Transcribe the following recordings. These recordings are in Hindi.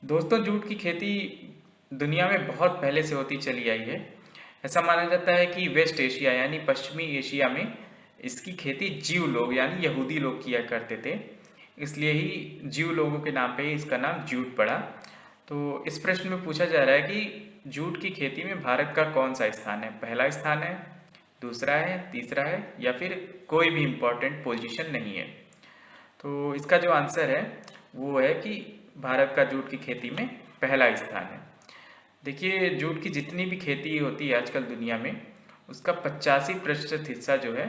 दोस्तों, जूट की खेती दुनिया में बहुत पहले से होती चली आई है। ऐसा माना जाता है कि वेस्ट एशिया यानी पश्चिमी एशिया में इसकी खेती जीव लोग यानी यहूदी लोग किया करते थे। इसलिए ही जीव लोगों के नाम पे ही इसका नाम जूट पड़ा। तो इस प्रश्न में पूछा जा रहा है कि जूट की खेती में भारत का कौन सा स्थान है? पहला स्थान है, दूसरा है, तीसरा है या फिर कोई भी इम्पोर्टेंट पोजीशन नहीं है? तो इसका जो आंसर है वो है कि भारत का जूट की खेती में पहला स्थान है। देखिए, जूट की जितनी भी खेती होती है आजकल दुनिया में, उसका 85% हिस्सा जो है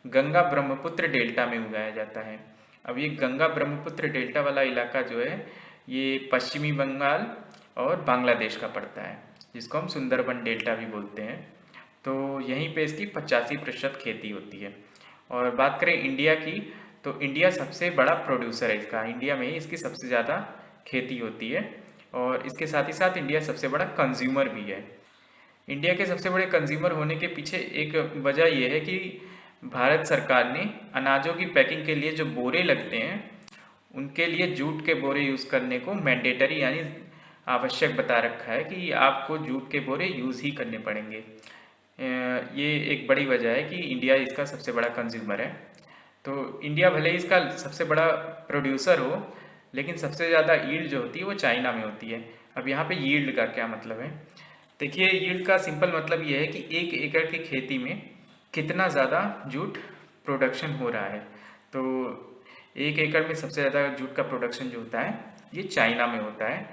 गंगा ब्रह्मपुत्र डेल्टा में उगाया जाता है। अब ये गंगा ब्रह्मपुत्र डेल्टा वाला इलाका जो है ये पश्चिमी बंगाल और बांग्लादेश का पड़ता है, जिसको हम सुंदरबन डेल्टा भी बोलते हैं। तो यहीं पे इसकी 85% खेती होती है। और बात करें इंडिया की, तो इंडिया सबसे बड़ा प्रोड्यूसर है इसका। इंडिया में ही इसकी सबसे ज़्यादा खेती होती है और इसके साथ ही साथ इंडिया सबसे बड़ा कंज्यूमर भी है। इंडिया के सबसे बड़े कंज्यूमर होने के पीछे एक वजह यह है कि भारत सरकार ने अनाजों की पैकिंग के लिए जो बोरे लगते हैं उनके लिए जूट के बोरे यूज़ करने को मैंडेटरी यानी आवश्यक बता रखा है कि आपको जूट के बोरे यूज़ ही करने पड़ेंगे। ये एक बड़ी वजह है कि इंडिया इसका सबसे बड़ा कंज्यूमर है। तो इंडिया भले ही इसका सबसे बड़ा प्रोड्यूसर हो, लेकिन सबसे ज़्यादा यील्ड जो होती है वो चाइना में होती है। अब यहाँ पे यील्ड का क्या मतलब है? देखिए, यील्ड का सिंपल मतलब ये है कि 1 एकड़ की खेती में कितना ज़्यादा जूट प्रोडक्शन हो रहा है। तो 1 एकड़ में सबसे ज़्यादा जूट का प्रोडक्शन जो होता है ये चाइना में होता है।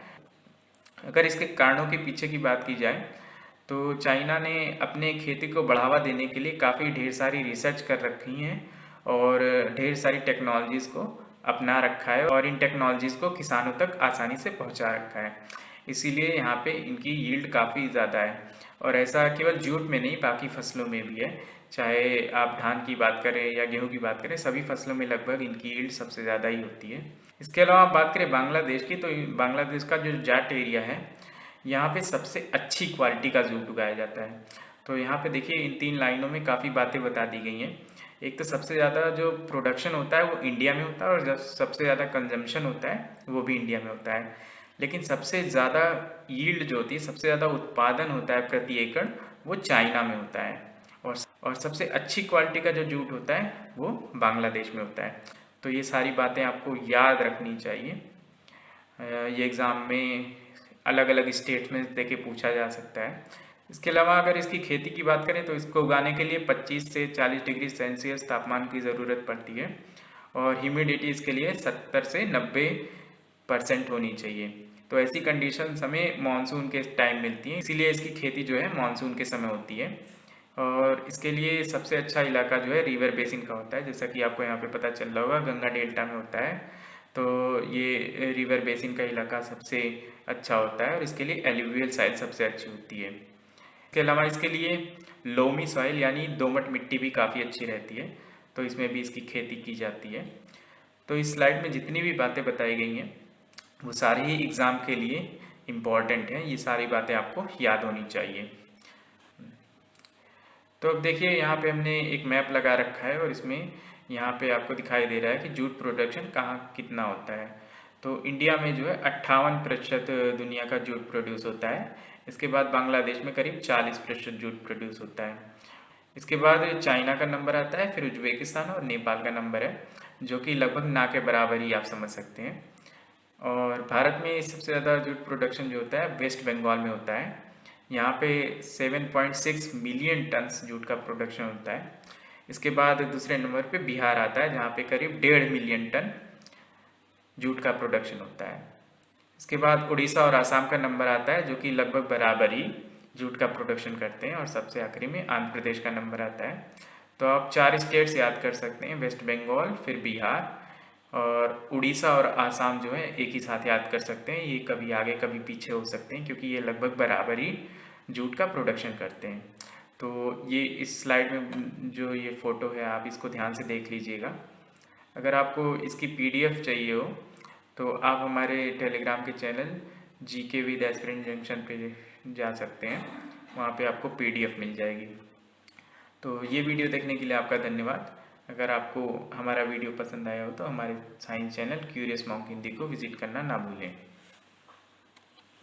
अगर इसके कारणों के पीछे की बात की जाए तो चाइना ने अपने खेती को बढ़ावा देने के लिए काफ़ी ढेर सारी रिसर्च कर रखी हैं और ढेर सारी टेक्नोलॉजीज़ को अपना रखा है और इन टेक्नोलॉजीज़ को किसानों तक आसानी से पहुंचा रखा है। इसीलिए यहाँ पे इनकी यील्ड काफ़ी ज़्यादा है। और ऐसा केवल जूट में नहीं, बाकी फसलों में भी है। चाहे आप धान की बात करें या गेहूँ की बात करें, सभी फसलों में लगभग इनकी यील्ड सबसे ज़्यादा ही होती है। इसके अलावा आप बात करें बांग्लादेश की, तो बांग्लादेश का जो जाट एरिया है यहाँ पे सबसे अच्छी क्वालिटी का जूट उगाया जाता है। तो यहाँ पे देखिए, इन 3 लाइनों में काफ़ी बातें बता दी गई हैं। एक तो सबसे ज़्यादा जो प्रोडक्शन होता है वो इंडिया में होता है और जो सबसे ज़्यादा कंजम्पशन होता है वो भी इंडिया में होता है। लेकिन सबसे ज़्यादा यील्ड जो होती है, सबसे ज़्यादा उत्पादन होता है प्रति एकड़, वो चाइना में होता है। और सबसे अच्छी क्वालिटी का जो जूट होता है वो बांग्लादेश में होता है। तो ये सारी बातें आपको याद रखनी चाहिए। ये एग्ज़ाम में अलग अलग स्टेट्स में देके पूछा जा सकता है। इसके अलावा अगर इसकी खेती की बात करें तो इसको उगाने के लिए 25 से 40 डिग्री सेल्सियस तापमान की ज़रूरत पड़ती है और ह्यूमिडिटी इसके लिए 70 से 90% होनी चाहिए। तो ऐसी कंडीशंस हमें मानसून के टाइम मिलती हैं, इसीलिए इसकी खेती जो है मानसून के समय होती है। और इसके लिए सबसे अच्छा इलाका जो है रिवर बेसिन का होता है, जैसा कि आपको यहाँ पे पता चल रहा होगा गंगा डेल्टा में होता है। तो ये रिवर बेसिन का इलाका सबसे अच्छा होता है और इसके लिए एलुवियल साइल सबसे अच्छी होती है। इसके अलावा इसके लिए लोमी सॉइल यानी दोमट मिट्टी भी काफ़ी अच्छी रहती है, तो इसमें भी इसकी खेती की जाती है। तो इस स्लाइड में जितनी भी बातें बताई गई हैं वो सारी ही एग्ज़ाम के लिए इम्पॉर्टेंट हैं। ये सारी बातें आपको याद होनी चाहिए। तो अब देखिए, यहाँ पे हमने एक मैप लगा रखा है और इसमें यहाँ पे आपको दिखाई दे रहा है कि जूट प्रोडक्शन कहाँ कितना होता है। तो इंडिया में जो है 58% दुनिया का जूट प्रोड्यूस होता है। इसके बाद बांग्लादेश में करीब 40% जूट प्रोड्यूस होता है। इसके बाद चाइना का नंबर आता है, फिर उज्बेकिस्तान और नेपाल का नंबर है, जो कि लगभग ना के बराबर ही आप समझ सकते हैं। और भारत में सबसे ज़्यादा जूट प्रोडक्शन जो होता है वेस्ट बंगाल में होता है। यहाँ पे 7.6 मिलियन टन्स जूट का प्रोडक्शन होता है। इसके बाद दूसरे नंबर पे बिहार आता है, जहाँ पे करीब 1.5 मिलियन टन जूट का प्रोडक्शन होता है। इसके बाद उड़ीसा और आसाम का नंबर आता है, जो कि लगभग बराबर ही जूट का प्रोडक्शन करते हैं। और सबसे आखिरी में आंध्र प्रदेश का नंबर आता है। तो आप 4 स्टेट्स याद कर सकते हैं, वेस्ट बंगाल, फिर बिहार और उड़ीसा और आसाम जो है एक ही साथ याद कर सकते हैं। ये कभी आगे कभी पीछे हो सकते हैं क्योंकि ये लगभग बराबर ही जूट का प्रोडक्शन करते हैं। तो ये इस स्लाइड में जो ये फ़ोटो है आप इसको ध्यान से देख लीजिएगा। अगर आपको इसकी पीडीएफ चाहिए हो तो आप हमारे टेलीग्राम के channel GK with aspirant junction पे जा सकते हैं, वहाँ पे आपको पीडीएफ मिल जाएगी। तो ये वीडियो देखने के लिए आपका धन्यवाद। अगर आपको हमारा वीडियो पसंद आया हो तो हमारे science channel curious monk Hindi को विजिट करना ना भूलें।